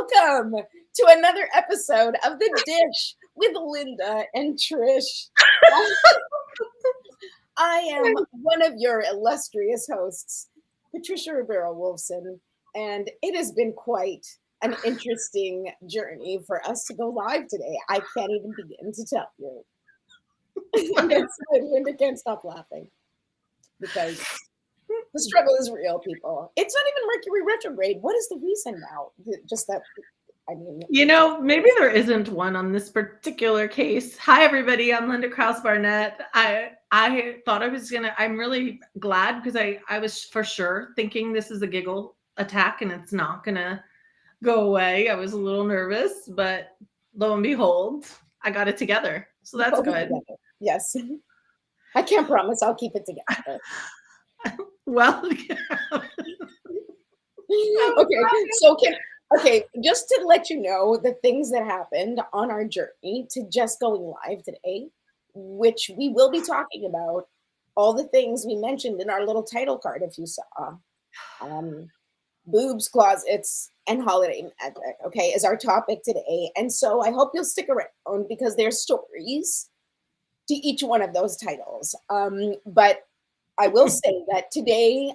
welcome to another episode of The Dish with Linda and Trish. I am one of your illustrious hosts, Patricia Rivera Wolfson, and it has been quite an interesting journey for us to go live today. I can't even begin to tell you. That's why Linda can't stop laughing because the struggle is real, people. It's not even Mercury retrograde. What is the reason now? Just that, I mean... maybe there isn't one on this particular case. Hi, everybody. I'm Linda Krause-Barnett. I thought I'm really glad because I was for sure thinking this is a giggle attack and it's not going to go away. I was a little nervous, but lo and behold, I got it together. So that's good. Yes. I can't promise I'll keep it together. Well, okay, just to let you know the things that happened on our journey to just going live today, which we will be talking about all the things we mentioned in our little title card, if you saw. Boobs, closets, and holiday magic, okay, is our topic today. And so I hope you'll stick around because there's stories to each one of those titles. But I will say that today,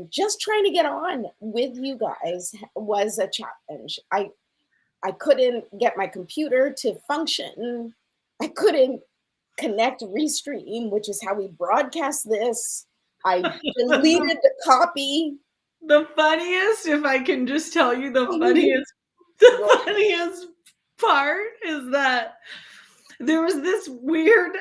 just trying to get on with you guys was a challenge. I couldn't get my computer to function. I couldn't connect Restream, which is how we broadcast this. I deleted the copy. The funniest, if I can just tell you, the funniest part is that there was this weird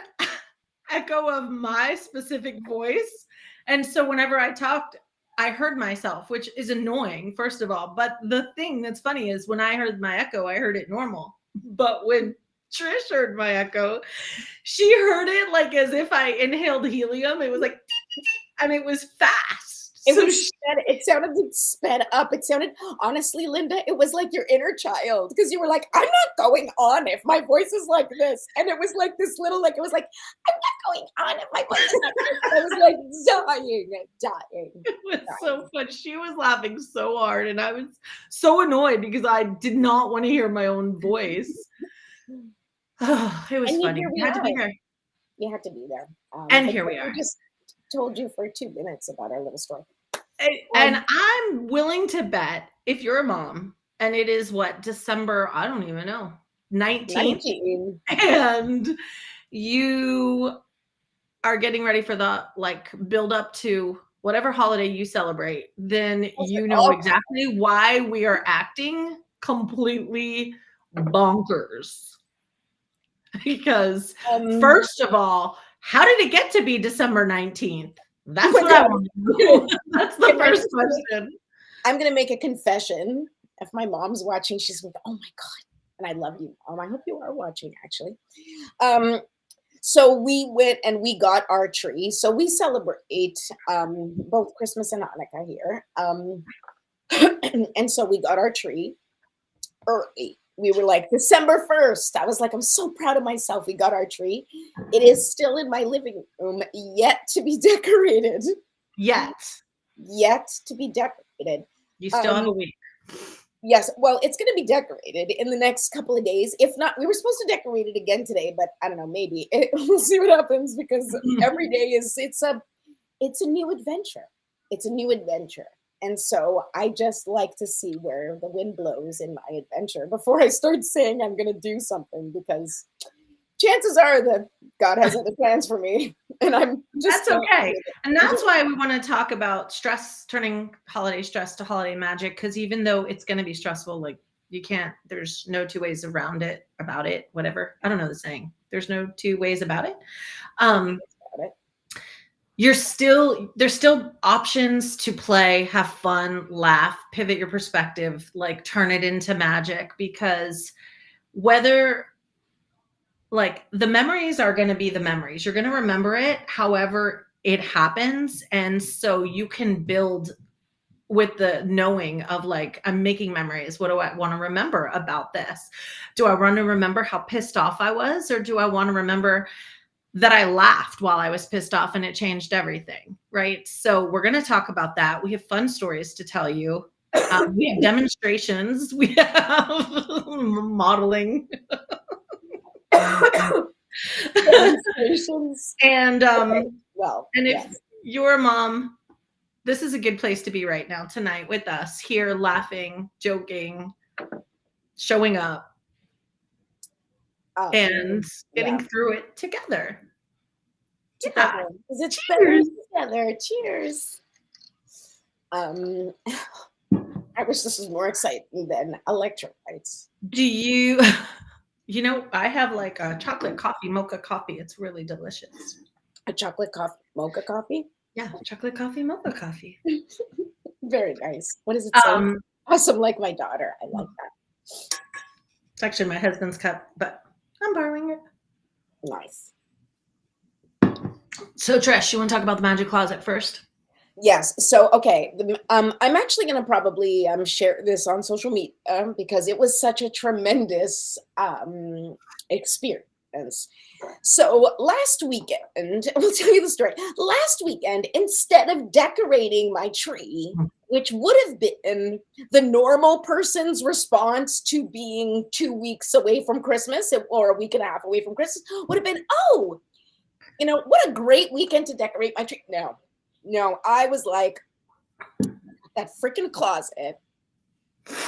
echo of my specific voice. And so whenever I talked, I heard myself, which is annoying, first of all. But the thing that's funny is when I heard my echo, I heard it normal. But when Trish heard my echo, she heard it like as if I inhaled helium. It was like, and it was fast. It sounded sped up. It sounded, honestly, Linda, it was like your inner child because you were like, I'm not going on if my voice is like this. And it was like this little, like, it was like, I'm not going on if my voice is like this. I was like dying. It was so fun. She was laughing so hard and I was so annoyed because I did not want to hear my own voice. Oh, it was funny. You had to be there. You had to be there. And here we are. Just told you for 2 minutes about our little story. And I'm willing to bet if you're a mom and it is December, I don't even know, 19th. And you are getting ready for the build up to whatever holiday you celebrate, then you know exactly why we are acting completely bonkers. Because first of all, how did it get to be December 19th? That's what I want to know. That's the first question. I'm going to make a confession. If my mom's watching, she's like, oh my God. And I love you, Mom. I hope you are watching, actually. So we went and we got our tree. So we celebrate both Christmas and Hanukkah here. And so we got our tree early. We were like December 1st. I was like, I'm so proud of myself. We got our tree. It is still in my living room, yet to be decorated. Yet to be decorated. You still have a week. Yes. Well, it's going to be decorated in the next couple of days. If not, we were supposed to decorate it again today, but I don't know, maybe we'll see what happens because every day it's a new adventure. It's a new adventure. And so I just like to see where the wind blows in my adventure before I start saying I'm going to do something, because chances are that God has other plans for me. And I'm just... That's okay. And that's why we want to talk about stress, turning holiday stress to holiday magic. Because even though it's going to be stressful, there's no two ways around it, about it, whatever. I don't know the saying. There's no two ways about it. There's still options to play, have fun, laugh, pivot your perspective, turn it into magic, because whether the memories are going to be the memories, you're going to remember it however it happens. And so you can build with the knowing of I'm making memories. What do I want to remember about this? Do I want to remember how pissed off I was, or do I want to remember that I laughed while I was pissed off and it changed everything, right? So we're going to talk about that. We have fun stories to tell you. We have demonstrations. We have modeling. Demonstrations. And Okay. Well, and if yes. your mom, this is a good place to be right now tonight with us here, laughing, joking, showing up, and getting Yeah. through it together. Yeah. Together. Because it's better Cheers. together. Cheers. Um, I wish this was more exciting than electrolytes. Do you, I have like a chocolate coffee, mocha coffee. It's really delicious. A chocolate coffee, mocha coffee. Yeah, chocolate coffee, mocha coffee. Very nice. What does it say? Awesome, like my daughter. I like that. It's actually my husband's cup, but I'm borrowing it. Nice. So, Trish, you want to talk about the magic closet first? Yes. So, okay. I'm actually going to probably share this on social media because it was such a tremendous experience. So last weekend, we'll tell you the story. Last weekend, instead of decorating my tree, which would have been the normal person's response to being 2 weeks away from Christmas or a week and a half away from Christmas, would have been, oh, what a great weekend to decorate my tree. No, I was like, that freaking closet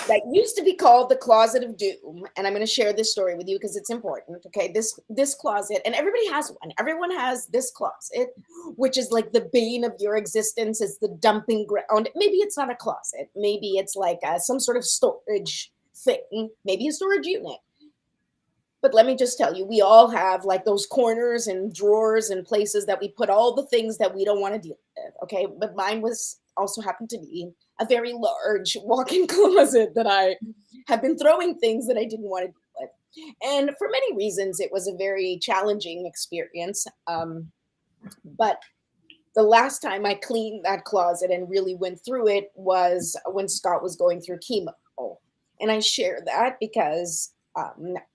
that used to be called the closet of doom, and I'm going to share this story with you because it's important. Okay, this closet, and everybody has one. Everyone has this closet, which is like the bane of your existence. It's the dumping ground. Maybe it's not a closet. Maybe it's like some sort of storage thing. Maybe a storage unit. But let me just tell you, we all have like those corners and drawers and places that we put all the things that we don't want to deal with. Okay, but mine was also happened to be a very large walk-in closet that I have been throwing things that I didn't want to deal with. And for many reasons, it was a very challenging experience. But the last time I cleaned that closet and really went through it was when Scott was going through chemo. And I share that because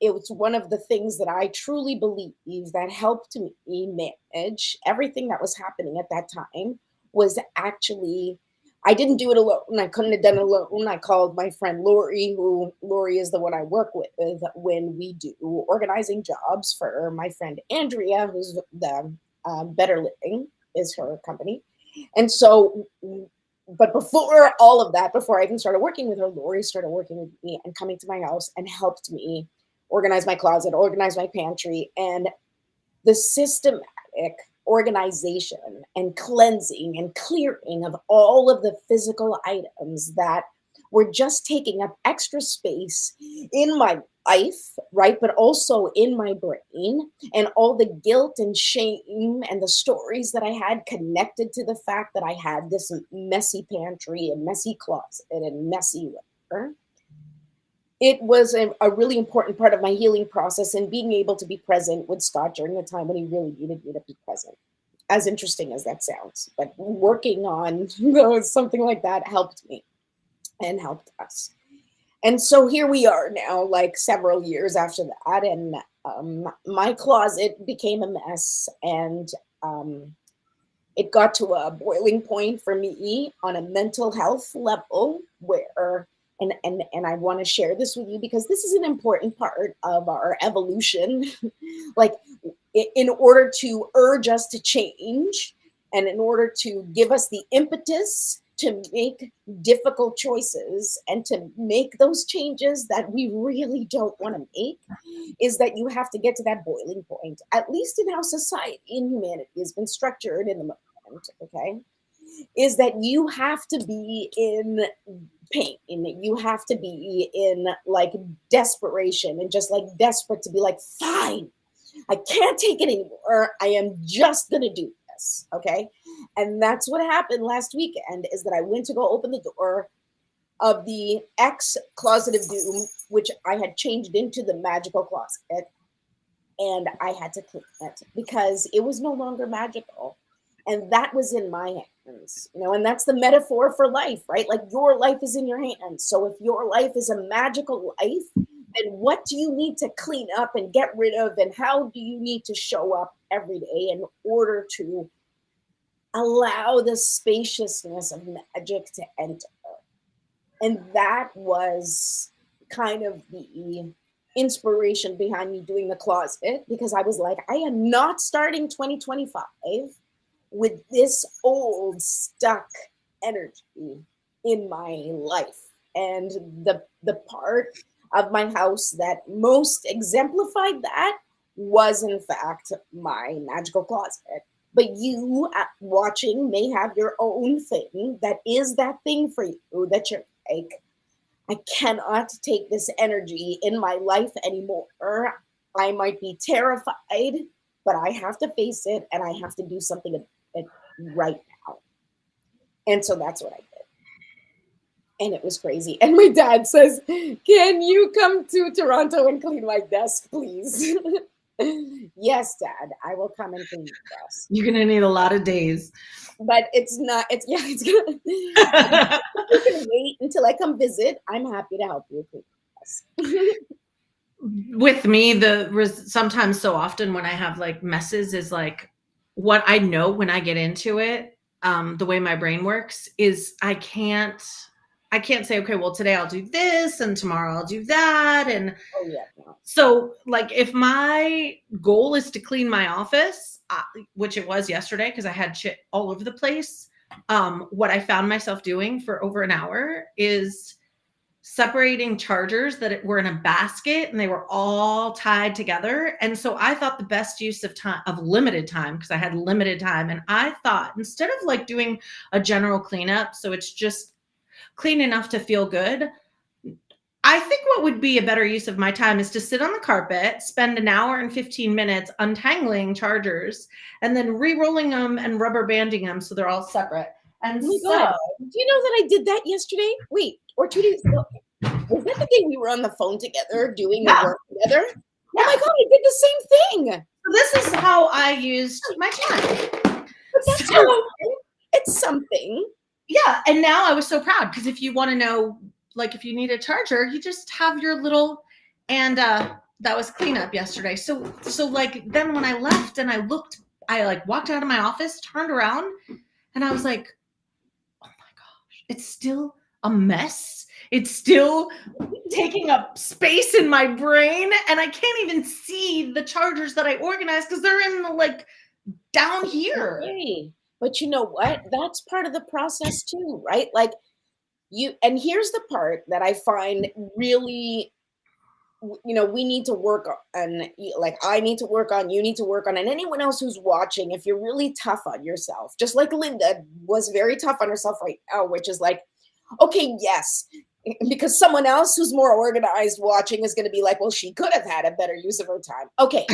it was one of the things that I truly believe that helped me manage everything that was happening at that time was actually I didn't do it alone. I couldn't have done it alone. I called my friend Lori, who Lori is the one I work with when we do organizing jobs for my friend Andrea, who's the Better Living is her company. And so, but before all of that, before I even started working with her, Lori started working with me and coming to my house and helped me organize my closet, organize my pantry, and the systematic organization and cleansing and clearing of all of the physical items that were just taking up extra space in my life, right? But also in my brain, and all the guilt and shame and the stories that I had connected to the fact that I had this messy pantry and messy closet and messy whatever. It was a really important part of my healing process and being able to be present with Scott during the time when he really needed me to be present. As interesting as that sounds, but working on something like that helped me and helped us. And so here we are now, like several years after that, and my closet became a mess, and it got to a boiling point for me on a mental health level where and I want to share this with you because this is an important part of our evolution. Like in order to urge us to change and in order to give us the impetus to make difficult choices and to make those changes that we really don't want to make, is that you have to get to that boiling point, at least in how society and humanity has been structured in the moment, okay? Is that you have to be in pain. You have to be in like desperation and just like desperate to be like, fine, I can't take it anymore. I am just going to do this. Okay. And that's what happened last weekend is that I went to go open the door of the X closet of doom, which I had changed into the magical closet. And I had to clean it because it was no longer magical. And that was in my hands, and that's the metaphor for life, right? Like your life is in your hands. So if your life is a magical life, then what do you need to clean up and get rid of? And how do you need to show up every day in order to allow the spaciousness of magic to enter? And that was kind of the inspiration behind me doing the closet, because I was like, I am not starting 2025 with this old stuck energy in my life. And the part of my house that most exemplified that was in fact my magical closet. But you watching may have your own thing that is that thing for you that you're like, I cannot take this energy in my life anymore. I might be terrified, but I have to face it and I have to do something about it right now. And so that's what I did. And it was crazy. And my dad says, can you come to Toronto and clean my desk, please? Yes, Dad, I will come and clean your desk. You're going to need a lot of days. But it's not, it's, yeah, it's gonna, you can wait until I come visit. I'm happy to help you clean your desk. With me, sometimes so often when I have like messes is like what I know when I get into it, the way my brain works is I can't say, okay, well, today I'll do this and tomorrow I'll do that. And Oh, yeah. No. so like if my goal is to clean my office, which it was yesterday because I had shit all over the place, what I found myself doing for over an hour is separating chargers that were in a basket and they were all tied together. And so I thought the best use of time, of limited time, because I had limited time, and I thought instead of like doing a general cleanup, so it's just clean enough to feel good, I think what would be a better use of my time is to sit on the carpet, spend an hour and 15 minutes untangling chargers, and then re-rolling them and rubber banding them so they're all separate. And oh my God. Do you know that I did that yesterday? Wait, or 2 days ago. Was that the day we were on the phone together doing the work together? Yeah. Oh my God, I did the same thing. So this is how I used my time. But that's so, it's something. Yeah. And now I was so proud because if you want to know, like if you need a charger, you just have your little, and that was cleanup yesterday. So like then when I left and I like walked out of my office, turned around, and I was like, oh my gosh, it's still a mess. It's still taking up space in my brain, and I can't even see the chargers that I organized because they're in the like down here. Okay. But you know what? That's part of the process too, right? Like you, and here's the part that I find really, you know, we need to work on, like I need to work on, you need to work on, and anyone else who's watching, if you're really tough on yourself, just like Linda was very tough on herself right now, which is like, okay, yes, because someone else who's more organized watching is going to be like, well, she could have had a better use of her time. Okay.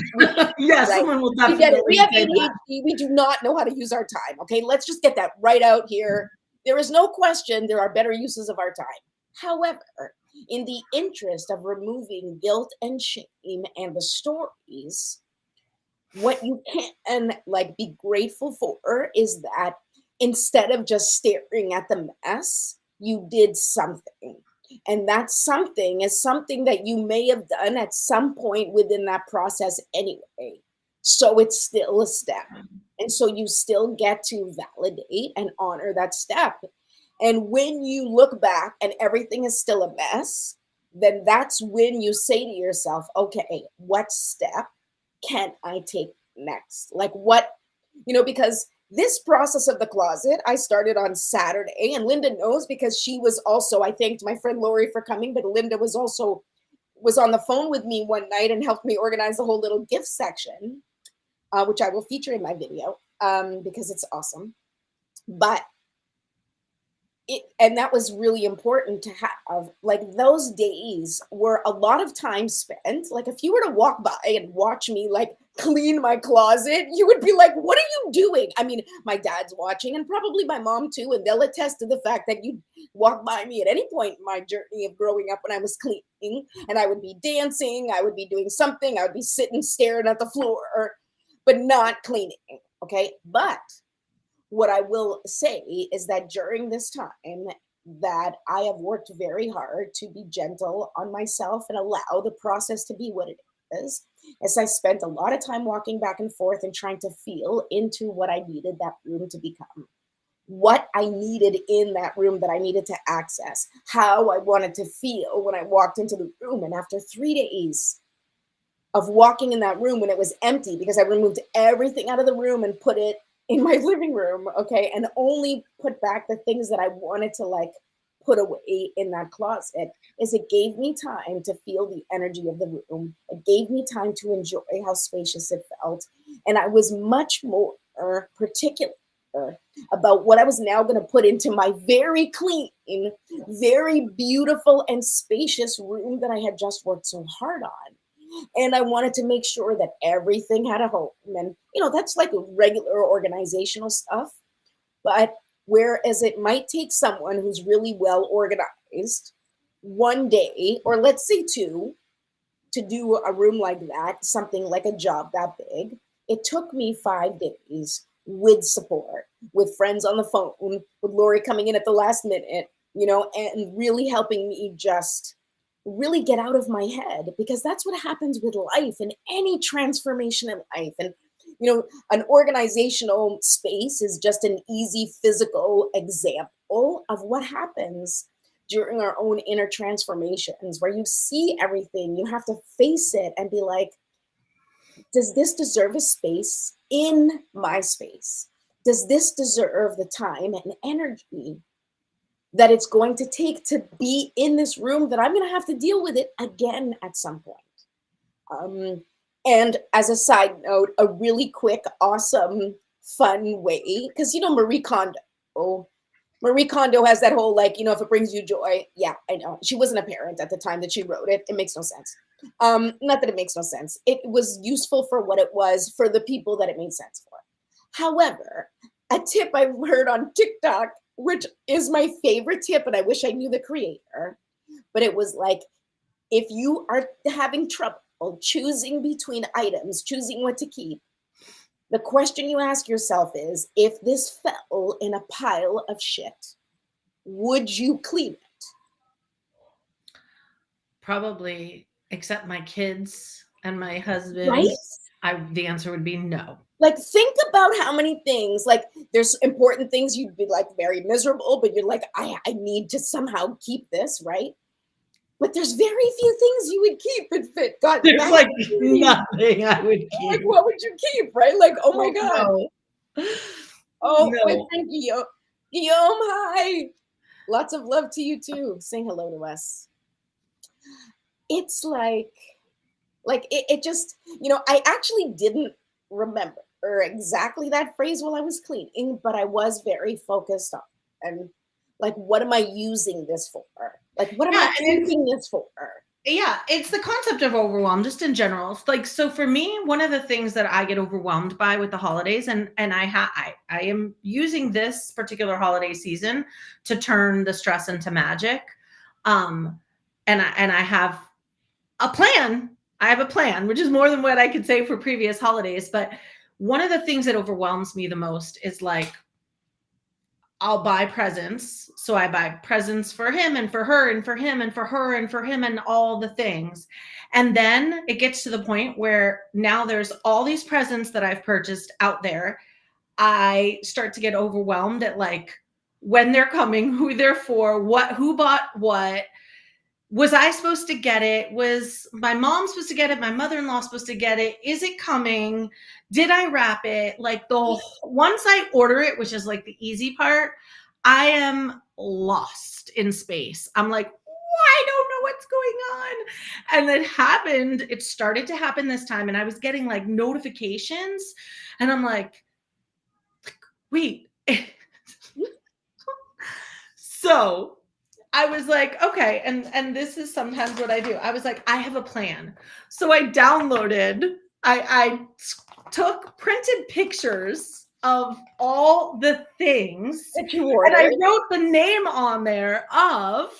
Yeah, right? Someone will definitely. We get it. We have ADHD. We do not know how to use our time. Okay, let's just get that right out here. There is no question there are better uses of our time. However, in the interest of removing guilt and shame and the stories, what you can like be grateful for is that instead of just staring at the mess, you did something. And that something is something that you may have done at some point within that process anyway. So it's still a step. And so you still get to validate and honor that step. And when you look back and everything is still a mess, then that's when you say to yourself, okay, what step can I take next? Like what, you know, because this process of the closet, I started on Saturday, and Linda knows because she was also, I thanked my friend Lori for coming, but Linda was on the phone with me one night and helped me organize the whole little gift section, which I will feature in my video because it's awesome. But and that was really important to have. Like those days were a lot of time spent. Like if you were to walk by and watch me like clean my closet, you would be like, what are you doing? I mean, my dad's watching and probably my mom too, and they'll attest to the fact that you walk by me at any point in my journey of growing up when I was cleaning, and I would be dancing, I would be doing something, I would be sitting staring at the floor, but not cleaning. Okay. But what I will say is that during this time that I have worked very hard to be gentle on myself and allow the process to be what it is, as I spent a lot of time walking back and forth and trying to feel into what I needed that room to become. what I needed in that room that I needed to access, how I wanted to feel when I walked into the room. And after 3 days of walking in that room when it was empty, because I removed everything out of the room and put it in my living room, okay, and only put back the things that I wanted to like put away in that closet, is it gave me time to feel the energy of the room. It gave me time to enjoy how spacious it felt. And I was much more particular about what I was now going to put into my very clean, very beautiful, and spacious room that I had just worked so hard on. And I wanted to make sure that everything had a home. And, that's like regular organizational stuff. But whereas it might take someone who's really well organized one day, or let's say two, to do a room like that, something like a job that big, it took me 5 days with support, with friends on the phone, with Lori coming in at the last minute, and really helping me just really get out of my head, because that's what happens with life and any transformation in life. And an organizational space is just an easy physical example of what happens during our own inner transformations, where you see everything, you have to face it and be like, does this deserve a space in my space? Does this deserve the time and energy that it's going to take to be in this room, that I'm going to have to deal with it again at some point? And as a side note, a really quick, awesome, fun way, because Marie Kondo has that whole, like, if it brings you joy. Yeah, I know. She wasn't a parent at the time that she wrote it. It makes no sense. Not that it makes no sense. It was useful for what it was, for the people that it made sense for. However, a tip I heard on TikTok, which is my favorite tip, and I wish I knew the creator, but it was like, if you are having trouble choosing between items, choosing what to keep, the question you ask yourself is, if this fell in a pile of shit, would you clean it? Probably, except my kids and my husband. Right? The answer would be no. Like, think about how many things, like, there's important things you'd be like very miserable, but you're like, I need to somehow keep this, right? But there's very few things you would keep and fit. God, there's like nothing I would keep. Like, what would you keep, right? Like, oh my God. No. Oh, no. My friend Guillaume, hi. Lots of love to you too. Saying hello to us. It's like it just, I actually didn't remember exactly that phrase while I was cleaning, but I was very focused on, and like, what am I using this for? Like, what am I keeping this for? Yeah, it's the concept of overwhelm just in general. Like, so for me, one of the things that I get overwhelmed by with the holidays, and I am using this particular holiday season to turn the stress into magic. And I have a plan. I have a plan, which is more than what I could say for previous holidays. But one of the things that overwhelms me the most is like, I'll buy presents. So I buy presents for him and for her and for him and for her and for him and all the things. And then it gets to the point where now there's all these presents that I've purchased out there. I start to get overwhelmed at like when they're coming, who they're for, who bought what. Was I supposed to get it? Was my mom supposed to get it? My mother-in-law supposed to get it? Is it coming? Did I wrap it? Like once I order it, which is like the easy part, I am lost in space. I'm like, I don't know what's going on. And it started to happen this time. And I was getting like notifications and I'm like, wait. So I was like, okay, and this is sometimes what I do. I was like, I have a plan. So I took printed pictures of all the things that you ordered, and I wrote the name on there of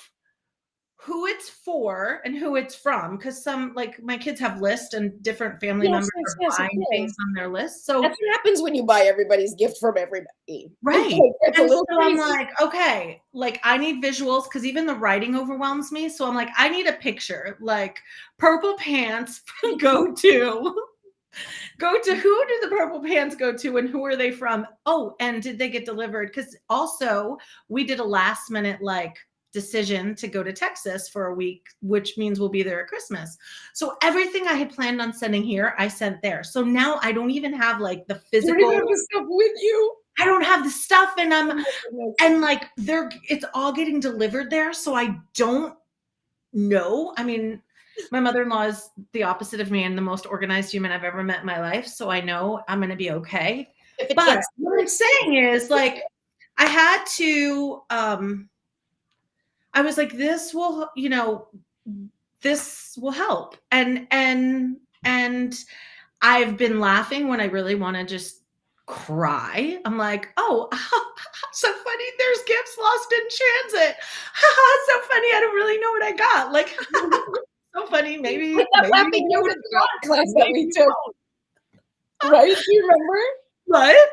who it's for and who it's from, because some, like, my kids have lists and different family members are buying things on their list. So that's what happens when you buy everybody's gift from everybody, right? It's and a little so crazy. I'm like, okay, like I need visuals, because even the writing overwhelms me. So I'm like, I need a picture, like purple pants go to Go to who do the purple pants go to and who are they from? Oh, and did they get delivered? Because also we did a last minute like decision to go to Texas for a week, which means we'll be there at Christmas. So everything I had planned on sending here, I sent there. So now I don't even have like the You don't even physical. have the stuff with you. I don't have the stuff, and Oh and like it's all getting delivered there. So I don't know. I mean, my mother-in-law is the opposite of me and the most organized human I've ever met in my life. So I know I'm going to be okay. if it But gets what I'm saying is like, I had to, I was like, this will, this will help. And I've been laughing when I really want to just cry. I'm like, oh, so funny. There's gifts lost in transit. So funny. I don't really know what I got. Like, so funny. Maybe that laughing yoga class that we took. Right? Do you remember? What?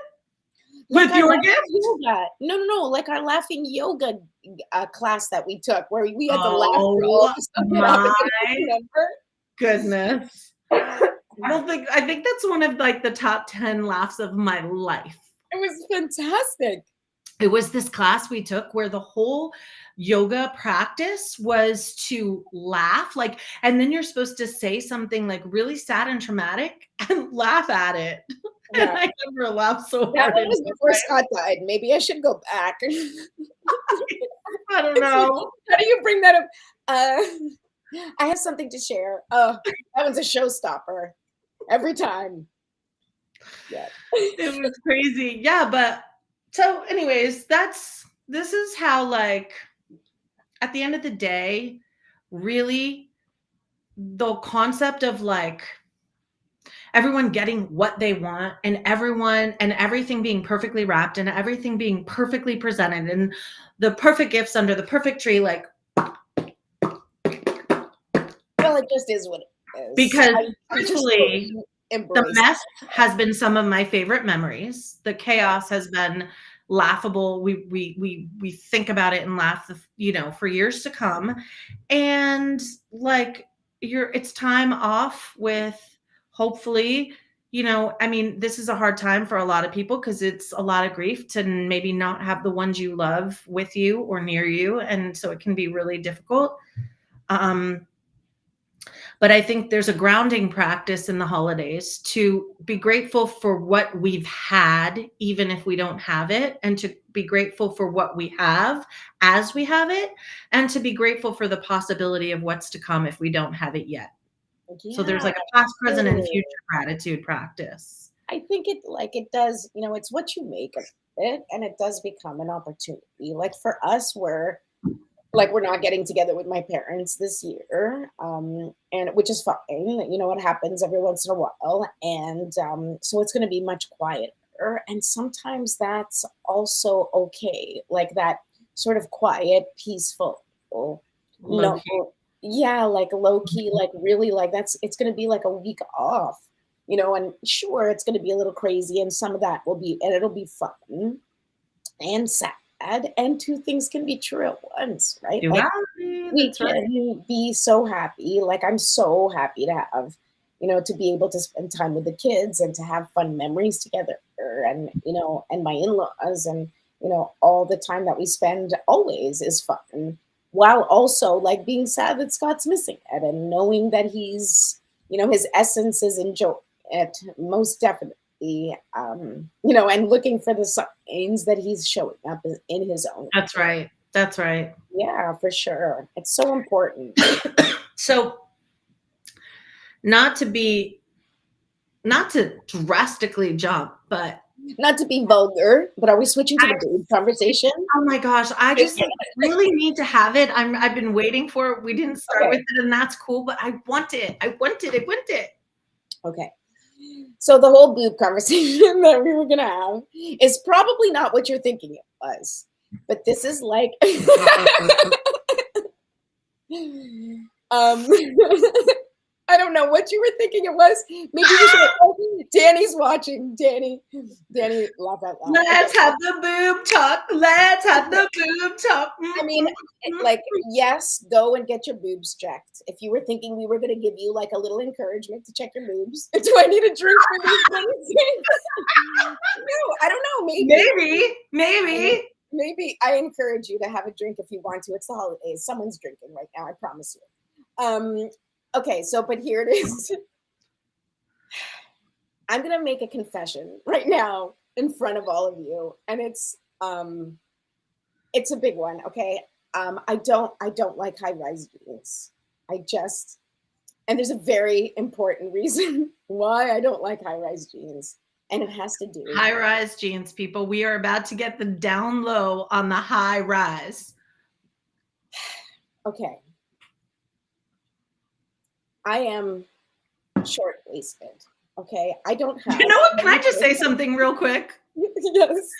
Like With your gift? Yoga. No. Like our laughing yoga class that we took, where we had to laugh Oh through all the stuff that happened. Remember? Goodness. I think that's one of like the top 10 laughs of my life. It was fantastic. It was this class we took where the whole yoga practice was to laugh, like, and then you're supposed to say something like really sad and traumatic and laugh at it. Yeah. And I never laughed so hard. That one was before Scott died. Maybe I should go back. I don't know. How do you bring that up? I have something to share. That one's a showstopper every time. Yeah. It was crazy. Yeah, but so anyways, this is how, like, at the end of the day, really the concept of like everyone getting what they want and everything being perfectly wrapped and everything being perfectly presented and the perfect gifts under the perfect tree, like, well, it just is what it is. Because truthfully, the mess has been some of my favorite memories. The chaos has been laughable. We think about it and laugh, for years to come. And like it's time off with, hopefully, I mean, this is a hard time for a lot of people because it's a lot of grief to maybe not have the ones you love with you or near you. And so it can be really difficult. But I think there's a grounding practice in the holidays to be grateful for what we've had, even if we don't have it, and to be grateful for what we have as we have it, and to be grateful for the possibility of what's to come if we don't have it yet. Yeah, so there's like a past, present, and future gratitude practice. I think it does, it's what you make of it, and it does become an opportunity. Like for us, we're not getting together with my parents this year, and which is fine. It happens every once in a while, and so it's going to be much quieter. And sometimes that's also okay, like that sort of quiet, peaceful, yeah, like low key, like really, like it's going to be like a week off, and sure, it's going to be a little crazy, and some of that will be, and it'll be fun and sad. And two things can be true at once, right? Like, we can be so happy. Like, I'm so happy to have, to be able to spend time with the kids and to have fun memories together, and and my in-laws, and all the time that we spend always is fun, while also like being sad that Scott's missing it, and knowing that he's, his essence is enjoy it most definitely. And looking for the signs that he's showing up in his own. That's right. That's right. Yeah, for sure. It's so important. So not to drastically jump, but not to be vulgar, but are we switching to the boob conversation? Oh my gosh, I just really need to have it. I've been waiting for it. We didn't start with it, and that's cool, but I want it. Okay. So the whole boob conversation that we were going to have is probably not what you're thinking it was. But this is like I don't know what you were thinking it was. Maybe we should. Oh, Danny's watching. Danny, laugh out loud. Let's have the boob talk. Let's have the boob talk. I mean, like, yes, go and get your boobs checked. If you were thinking we were going to give you like a little encouragement to check your boobs, do I need a drink for these things? No, I don't know. Maybe I encourage you to have a drink if you want to. It's the holidays. Someone's drinking right now. I promise you. Okay, so but here it is. I'm gonna make a confession right now in front of all of you, and it's a big one. Okay, I don't like high-rise jeans. And there's a very important reason why I don't like high-rise jeans, and it has to do high-rise jeans, people. We are about to get the down low on the high rise. Okay, I am short-waisted. Okay, I don't have. You know what? Can I just say something real quick? Yes.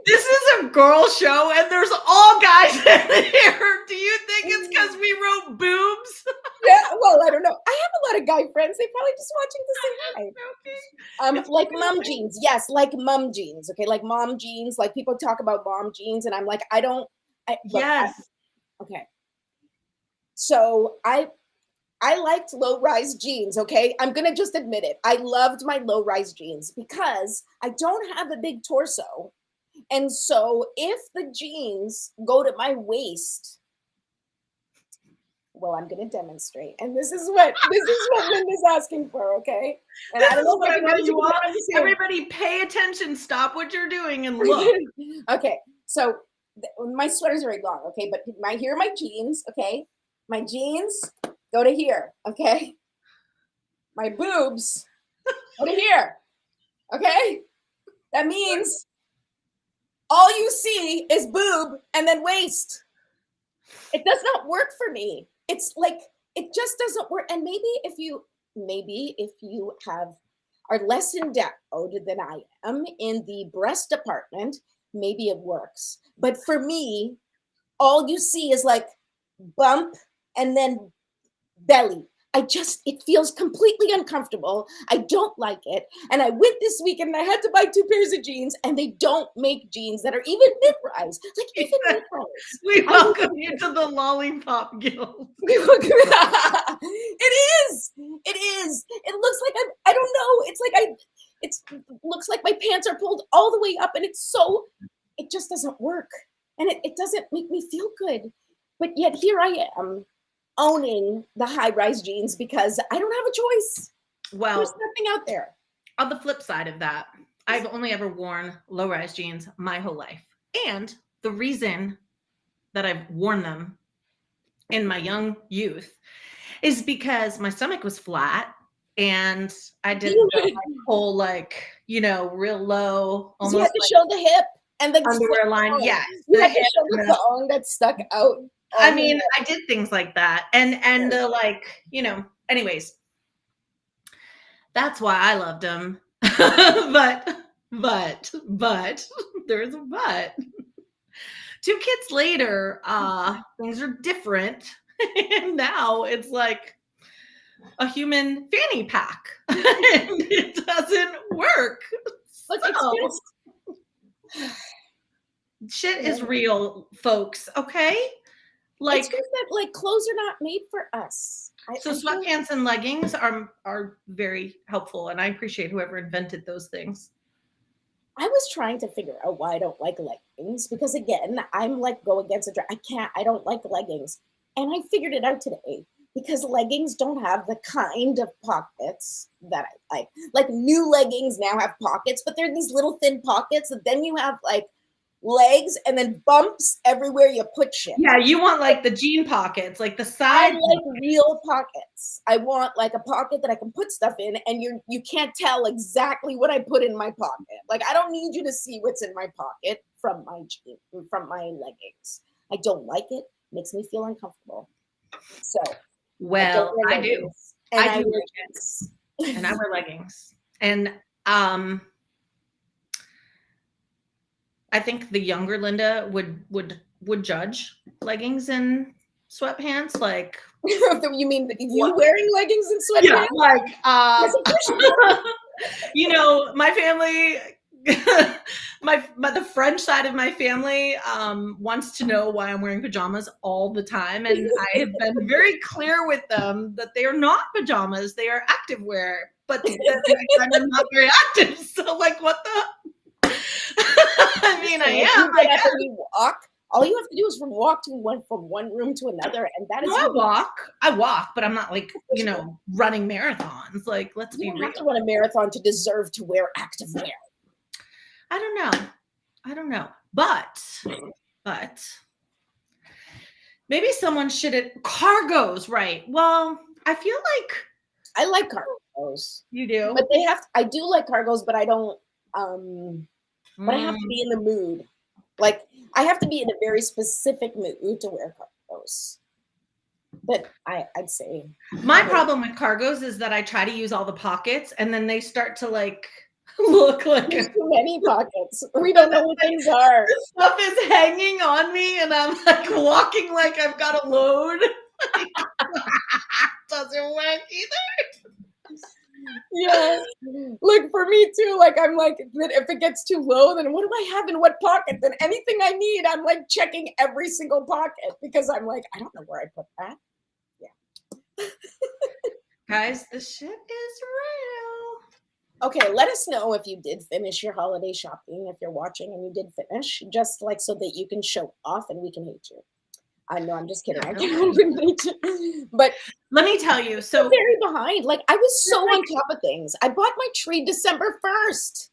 This is a girl show, and there's all guys in here. Do you think it's because we wrote boobs? Yeah, well, I don't know. I have a lot of guy friends. They're probably just watching to say hi. Okay. Like mom jeans. Yes, like mom jeans. Okay, like mom jeans. Like people talk about mom jeans, and I'm like, Yes. Okay. So I liked low-rise jeans, okay? I'm gonna just admit it. I loved my low-rise jeans because I don't have a big torso. And so if the jeans go to my waist, well, I'm gonna demonstrate. And this is what Linda's asking for, okay? And This I don't know if everybody wants. Everybody pay attention. Stop what you're doing and look. Okay, so my sweater's very long, okay? But here are my jeans, okay? My jeans go to here, okay? My boobs go to here, okay? That means all you see is boob and then waist. It does not work for me. It's like, it just doesn't work. And maybe if you are less endowed than I am in the breast department, maybe it works. But for me, all you see is like bump and then belly. It feels completely uncomfortable. I don't like it. And I went this week and I had to buy 2 pairs of jeans, and they don't make jeans that are even mid-rise. Like even mid-rise. We welcome you to the Lollipop Guild. It is. It looks like I don't know. It's like it looks like my pants are pulled all the way up, and it just doesn't work. And it doesn't make me feel good. But yet here I am, owning the high-rise jeans because I don't have a choice. Well, there's nothing out there. On the flip side of that, I've only ever worn low-rise jeans my whole life. And the reason that I've worn them in my young youth is because my stomach was flat and I did the whole real low, almost you had to show the hip and the underwear line. Yeah. You had to show the thong that stuck out. I mean, I did things like that. And the anyways, that's why I loved them. but there's a but. 2 kids later, things are different. And now it's like a human fanny pack. And it doesn't work. But shit is real, folks, okay? It's just that clothes are not made for us. So sweatpants and leggings are very helpful, and I appreciate whoever invented those things. I was trying to figure out why I don't like leggings because again, I'm like go against I don't like leggings. And I figured it out today because leggings don't have the kind of pockets that I like. Like new leggings now have pockets, but they're these little thin pockets, and then you have like legs and then bumps everywhere you put shit. Yeah, you want like the jean pockets, like the side. I like real pockets. I want like a pocket that I can put stuff in, and you can't tell exactly what I put in my pocket. Like I don't need you to see what's in my pocket from my leggings. I don't like it. Makes me feel uncomfortable. So well, I do. And I do wear leggings. And I wear leggings. And I think the younger Linda would judge leggings and sweatpants, like. You mean you wearing leggings and Yeah, sweatpants? like, you know, my family, the French side of my family wants to know why I'm wearing pajamas all the time, and I have been very clear with them that they are not pajamas; they are activewear. But I'm not very active, so like, what the? I mean, I am. You get up and you walk. All you have to do is walk from one room to another, and that is. No, I walk, but I'm not like, you know, running marathons. Like, let's be real. You don't have to run a marathon to deserve to wear activewear. I don't know, but maybe someone should cargos, right? Well, I feel like I like cargos. You do, but I do like cargos, but I don't. But I have to be in the mood. Like, I have to be in a very specific mood to wear cargos. But I'd say my problem with cargos is that I try to use all the pockets, and then they start to like look like there's too many pockets. We don't know what things are. Stuff is hanging on me, and I'm like walking like I've got a load. Doesn't work either. Yeah, like for me too. Like I'm like, if it gets too low, then what do I have in what pocket? Then anything I need, I'm like checking every single pocket because I'm like, I don't know where I put that. Yeah. Guys, this shit is real. Okay, let us know if you did finish your holiday shopping, if you're watching and you did finish, just like so that you can show off and we can hate you. I know, I'm just kidding. I can't even hate you. But let me tell you, so I'm very behind. Like I was so on top of things. I bought my tree December 1st.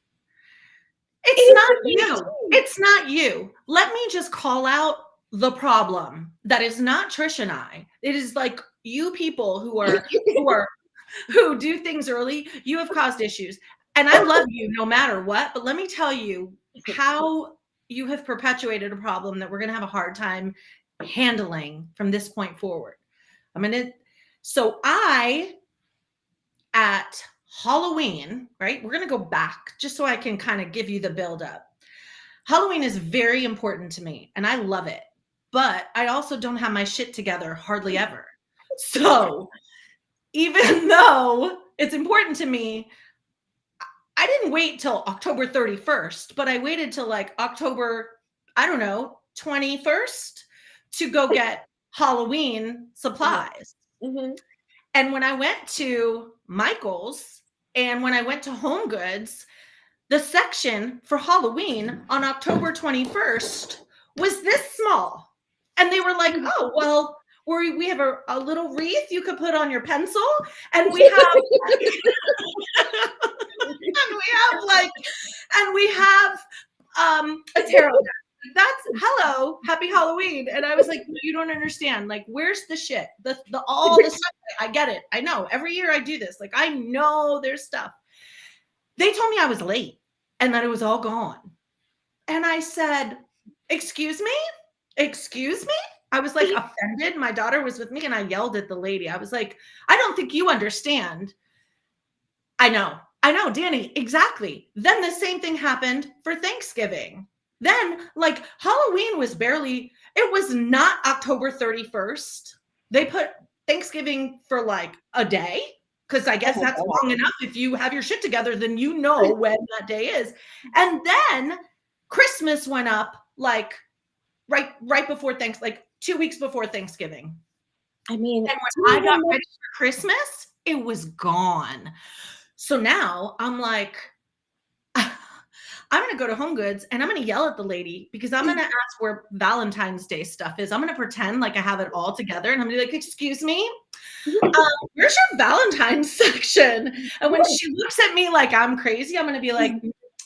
It's not you. It's not you. Let me just call out the problem that is not Trish and I. It is like you people who do things early. You have caused issues, and I love you no matter what. But let me tell you how you have perpetuated a problem that we're going to have a hard time handling from this point forward. So at Halloween, right? We're going to go back just so I can kind of give you the build up. Halloween is very important to me and I love it, but I also don't have my shit together hardly ever. So even though it's important to me, I didn't wait till October 31st, but I waited till like October, I don't know, 21st to go get Halloween supplies. Mm-hmm. And when I went to Michael's and when I went to Home Goods, the section for Halloween on October 21st was this small. And they were like, oh, well, we have a little wreath you could put on your pencil. And we have and we have a tarot deck. That's hello, happy Halloween. And I was like, you don't understand. Like, where's the shit? All the stuff. I get it. I know. Every year I do this. Like, I know there's stuff. They told me I was late and that it was all gone. And I said, excuse me? Excuse me? I was like offended. My daughter was with me and I yelled at the lady. I was like, I don't think you understand. I know, Danny, exactly. Then the same thing happened for Thanksgiving. Then, like, Halloween was it was not October 31st. They put Thanksgiving for like a day, because I guess that's long enough. If you have your shit together, then you know when that day is. And then Christmas went up like right before like 2 weeks before Thanksgiving. I mean, and when I got ready for Christmas, it was gone. So now I'm like, I'm going to go to Home Goods and I'm going to yell at the lady because I'm going to ask where Valentine's Day stuff is. I'm going to pretend like I have it all together and I'm going to be like, excuse me, where's your Valentine's section? And when she looks at me like I'm crazy, I'm going to be like,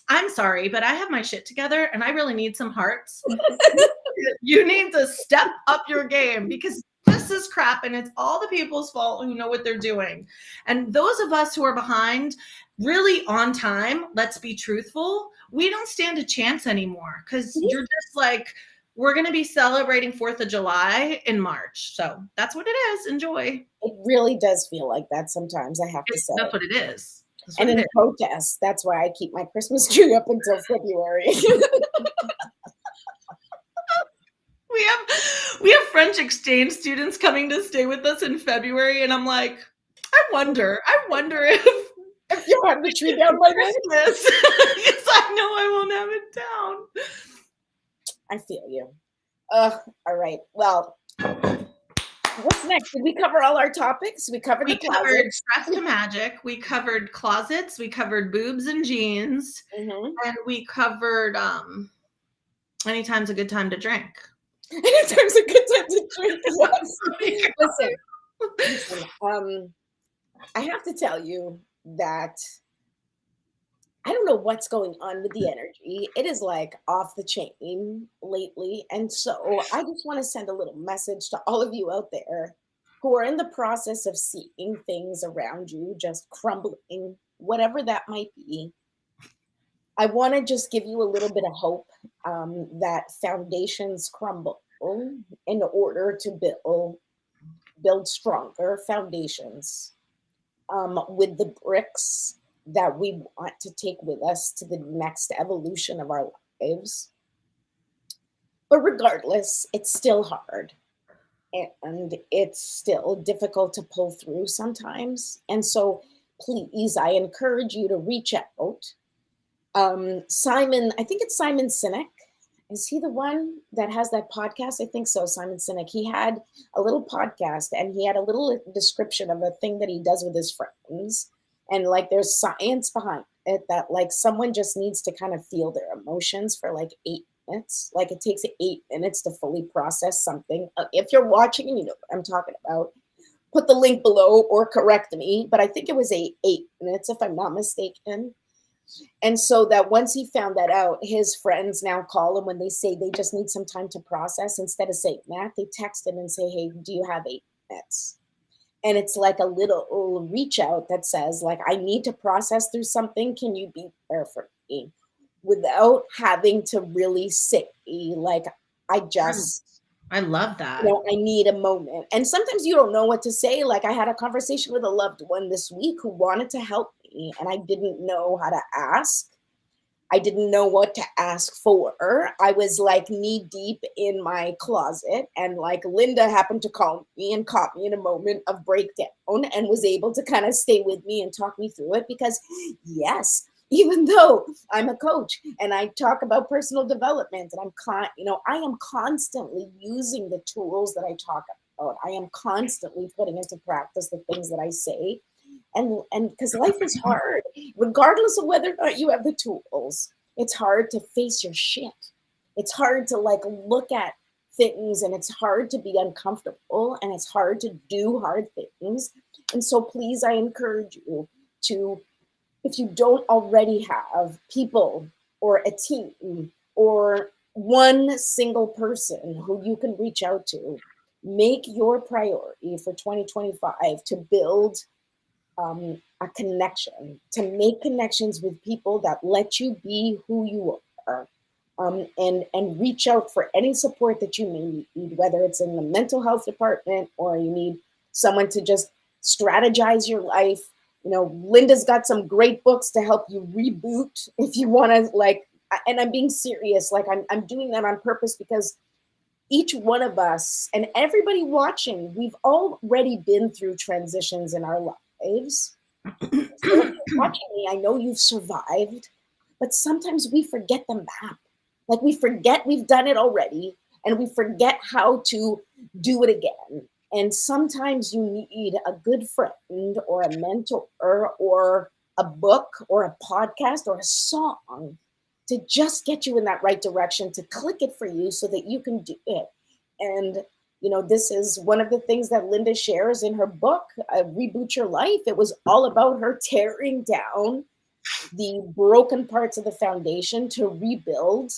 I'm sorry, but I have my shit together and I really need some hearts. You need to step up your game because this is crap and it's all the people's fault who know what they're doing. And those of us who are behind, really on time, let's be truthful, we don't stand a chance anymore because you're just like, we're going to be celebrating 4th of July in March. So that's what it is. Enjoy. It really does feel like that sometimes, I have to say. That's what it is. And in protests, that's why I keep my Christmas tree up until February. We have friends French exchange students coming to stay with us in February, and I'm like, I wonder if you'll have the tree down by Christmas, because I know I won't have it down. I feel you. All right. Well, what's next? Did we cover all our topics? We covered the closets. We covered stress to magic. We covered closets. We covered boobs and jeans. Mm-hmm. And we covered anytime's a good time to drink. Anytime's a good time to drink. Yes. Listen, I have to tell you that I don't know what's going on with the energy. It is like off the chain lately. And so I just want to send a little message to all of you out there who are in the process of seeing things around you just crumbling, whatever that might be. I want to just give you a little bit of hope that foundations crumble in order to build stronger foundations with the bricks that we want to take with us to the next evolution of our lives. But regardless, it's still hard and it's still difficult to pull through sometimes. And so please, I encourage you to reach out. Simon, I think it's Simon Sinek. Is he the one that has that podcast? I think so, Simon Sinek. He had a little podcast and he had a little description of a thing that he does with his friends. And like there's science behind it that like someone just needs to kind of feel their emotions for like 8 minutes. Like it takes 8 minutes to fully process something. If you're watching and you know what I'm talking about, put the link below or correct me. But I think it was 8 minutes if I'm not mistaken. And so that once he found that out, his friends now call him when they say they just need some time to process. Instead of saying that, they text him and say, hey, do you have 8 minutes? And it's like a little reach out that says, like, I need to process through something. Can you be there for me? Without having to really say, like, I love that. You know, I need a moment. And sometimes you don't know what to say. Like I had a conversation with a loved one this week who wanted to help me and I didn't know how to ask. I didn't know what to ask for. I was like knee deep in my closet and like Linda happened to call me and caught me in a moment of breakdown and was able to kind of stay with me and talk me through it because yes, even though I'm a coach and I talk about personal development and I am constantly using the tools that I talk about. I am constantly putting into practice the things that I say. And because life is hard, regardless of whether or not you have the tools, it's hard to face your shit. It's hard to like look at things and it's hard to be uncomfortable and it's hard to do hard things. And so please, I encourage you to, if you don't already have people or a team or one single person who you can reach out to, make your priority for 2025 to build a connection, to make connections with people that let you be who you are, and reach out for any support that you may need, whether it's in the mental health department or you need someone to just strategize your life. You know, Linda's got some great books to help you reboot if you want to, like, and I'm being serious, like I'm doing that on purpose because each one of us and everybody watching, we've already been through transitions in our lives. So if you're watching me, I know you've survived, but sometimes we forget the map. Like we forget we've done it already and we forget how to do it again. And sometimes you need a good friend or a mentor or a book or a podcast or a song to just get you in that right direction, to click it for you so that you can do it. And you know, this is one of the things that Linda shares in her book, Reboot Your Life. It was all about her tearing down the broken parts of the foundation to rebuild.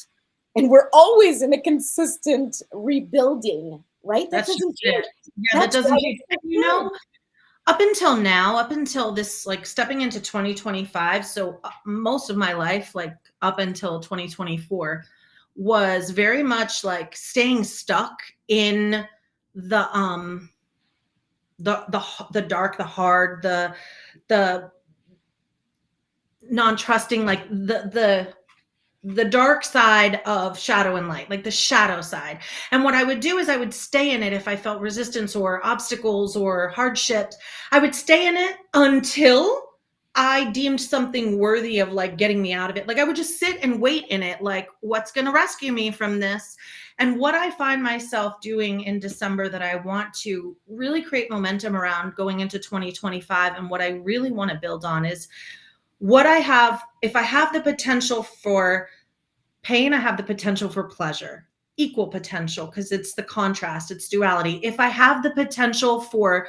And we're always in a consistent rebuilding, right? That doesn't change. Yeah, that doesn't change. You know, up until now, up until this, like stepping into 2025, so most of my life, like up until 2024, was very much like staying stuck in the dark, the hard, the non-trusting, like the the dark side of shadow and light, like the shadow side. And what I would do is I would stay in it if I felt resistance or obstacles or hardships. I would stay in it until I deemed something worthy of like getting me out of it. Like I would just sit and wait in it, like, what's going to rescue me from this? And what I find myself doing in December that I want to really create momentum around going into 2025, and what I really want to build on is what I have. If I have the potential for pain, I have the potential for pleasure, equal potential, because it's the contrast, it's duality. If I have the potential for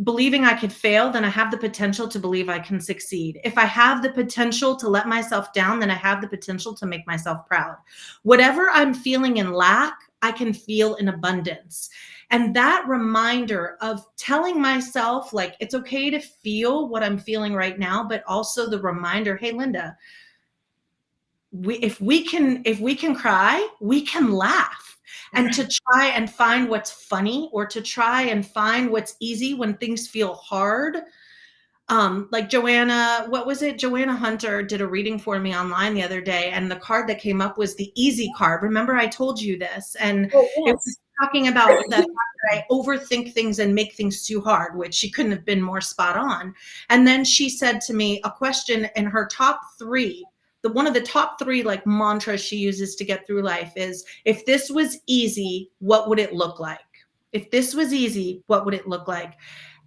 believing I could fail, then I have the potential to believe I can succeed. If I have the potential to let myself down, then I have the potential to make myself proud. Whatever I'm feeling in lack, I can feel in abundance. And that reminder of telling myself, like, it's okay to feel what I'm feeling right now, but also the reminder, hey, Linda, if we can cry, we can laugh. And to try and find what's funny, or to try and find what's easy when things feel hard. Like Joanna, what was it? Joanna Hunter did a reading for me online the other day, and the card that came up was the easy card. Remember, I told you this, and Oh, it was yes. talking about the fact that I overthink things and make things too hard, which she couldn't have been more spot on. And then she said to me a question in her top three. One of the top three like mantras she uses to get through life is, if this was easy, what would it look like? If this was easy, what would it look like?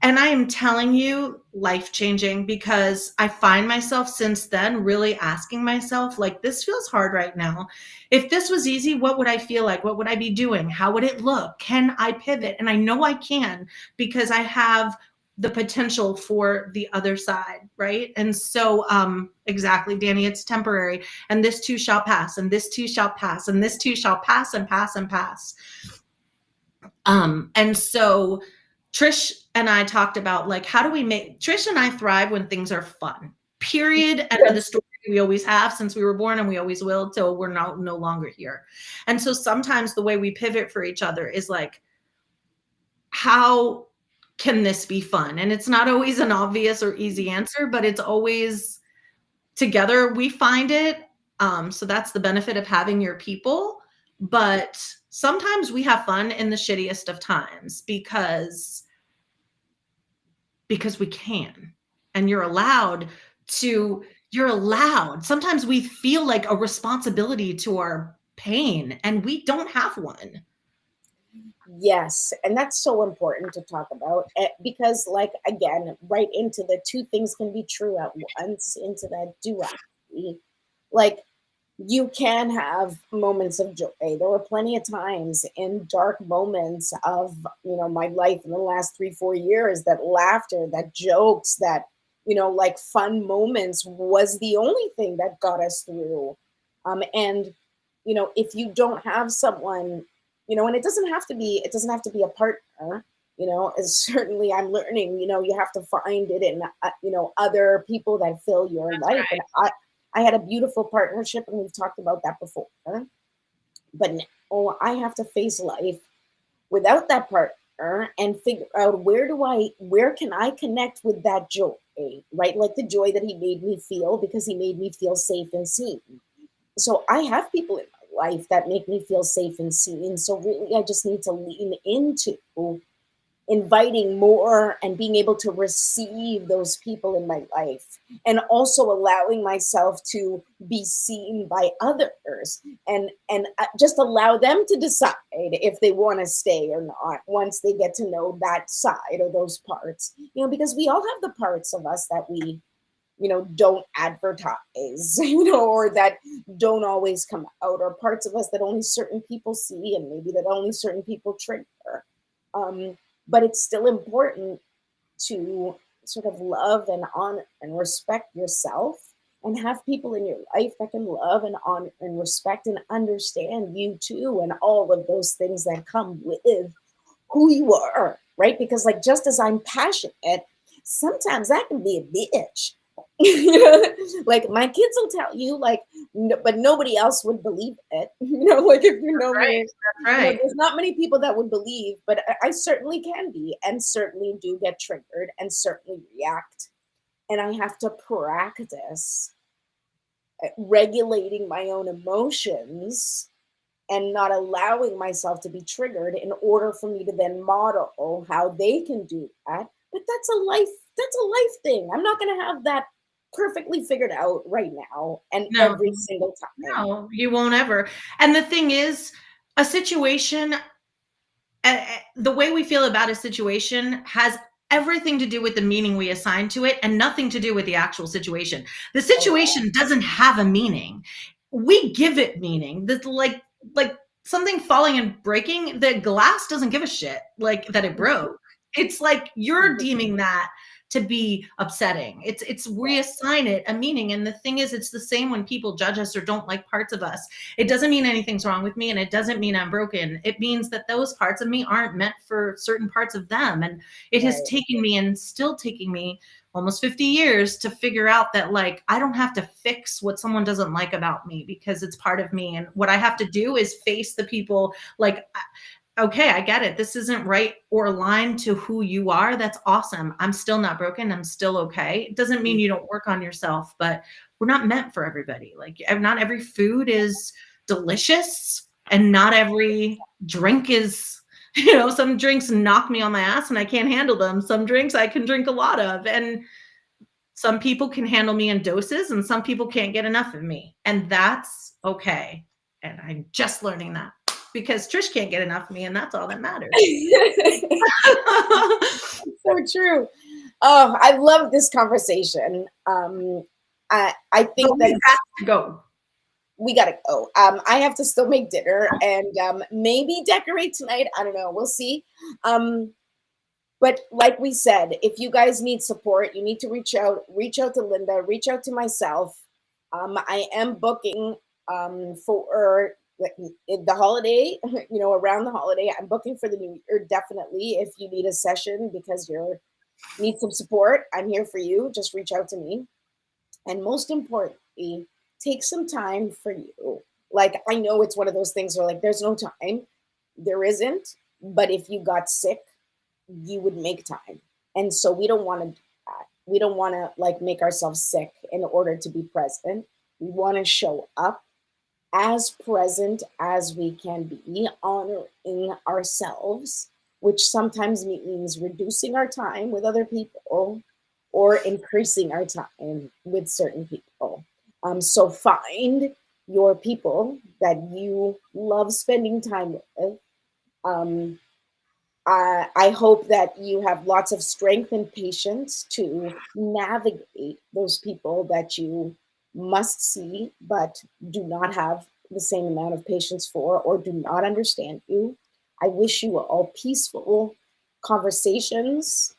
And I am telling you, life changing, because I find myself since then really asking myself, like, this feels hard right now. If this was easy, what would I feel like? What would I be doing? How would it look? Can I pivot? And I know I can, because I have the potential for the other side, right? And so, exactly, Danny, it's temporary. And this too shall pass, and this too shall pass, and this too shall pass and pass and pass. And so Trish and I talked about, like, how do we make, Trish and I thrive when things are fun, period. End of the Yes. story. We always have since we were born, and we always will till we're no longer here. And so sometimes the way we pivot for each other is like, how can this be fun? And it's not always an obvious or easy answer, but it's always together we find it. So that's the benefit of having your people. But sometimes we have fun in the shittiest of times, because we can. And you're allowed. Sometimes we feel like a responsibility to our pain, and we don't have one. Yes, and that's so important to talk about, because, like, again, right into the two things can be true at once, into that duality. Like, you can have moments of joy. There were plenty of times in dark moments of, my life in the last 3, 4 years, that laughter, that jokes, that, like, fun moments was the only thing that got us through. And if you don't have someone, and it doesn't have to be a partner, as certainly I'm learning, you have to find it in, other people that fill your That's life. And right. I had a beautiful partnership, and we've talked about that before. But now I have to face life without that partner and figure out, where can I connect with that joy, right? Like the joy that he made me feel, because he made me feel safe and seen. So I have people in my life that make me feel safe and seen. So really, I just need to lean into inviting more and being able to receive those people in my life, and also allowing myself to be seen by others, and just allow them to decide if they want to stay or not once they get to know that side or those parts, because we all have the parts of us that we don't advertise, or that don't always come out, or parts of us that only certain people see, and maybe that only certain people trigger. um, but it's still important to sort of love and honor and respect yourself, and have people in your life that can love and honor and respect and understand you too, and all of those things that come with who you are, right? Because, like, just as I'm passionate, sometimes I can be a bitch. Like, my kids will tell you, like, no, but nobody else would believe it. Like, if you know Right. me, That's right. there's not many people that would believe, but I certainly can be, and certainly do get triggered, and certainly react. And I have to practice regulating my own emotions and not allowing myself to be triggered in order for me to then model how they can do that. But that's a life thing. I'm not going to have that perfectly figured out right now and No, every single time. no, you won't ever. And the thing is, a situation, the way we feel about a situation has everything to do with the meaning we assign to it and nothing to do with the actual situation. The Oh, yeah. situation doesn't have a meaning. We give it meaning. That's like something falling and breaking, the glass doesn't give a shit like that it broke. It's like you're deeming that to be upsetting. It's reassign it a meaning. And the thing is, it's the same when people judge us or don't like parts of us. It doesn't mean anything's wrong with me, and it doesn't mean I'm broken. It means that those parts of me aren't meant for certain parts of them. And it has Right. taken me and still taking me almost 50 years to figure out that, like, I don't have to fix what someone doesn't like about me because it's part of me. And what I have to do is face the people like, okay, I get it. This isn't right or aligned to who you are. That's awesome. I'm still not broken. I'm still okay. It doesn't mean you don't work on yourself, but we're not meant for everybody. Like, not every food is delicious, and not every drink is, some drinks knock me on my ass and I can't handle them. Some drinks I can drink a lot of. And some people can handle me in doses and some people can't get enough of me. And that's okay. And I'm just learning that because Trish can't get enough of me, and that's all that matters. So true. Oh, I love this conversation. I think that we have to go. we gotta go. I have to still make dinner and maybe decorate tonight. I don't know. We'll see. But like we said, if you guys need support, you need to reach out. Reach out to Linda. Reach out to myself. I am booking for the holiday. Around the holiday, I'm booking for the new year. Definitely, if you need a session because you need some support, I'm here for you. Just reach out to me. And most importantly, take some time for you. Like, I know it's one of those things where, like, there's no time. There isn't. But if you got sick, you would make time. And so we don't want to do that. We don't want to, like, make ourselves sick in order to be present. We want to show up as present as we can be, honoring ourselves, which sometimes means reducing our time with other people or increasing our time with certain people. So find your people that you love spending time with. Um, I hope that you have lots of strength and patience to navigate those people that you must see but do not have the same amount of patience for or do not understand you. I wish you all peaceful conversations,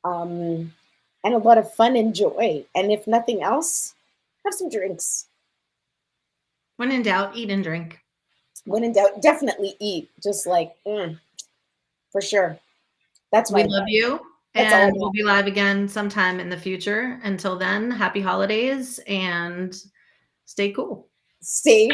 and a lot of fun and joy. And if nothing else, have some drinks. When in doubt, eat and drink. When in doubt, definitely eat. Just like, for sure. That's my We love advice. you, That's all I and got. we'll be live again sometime in the future. Until then, happy holidays and stay cool. Stay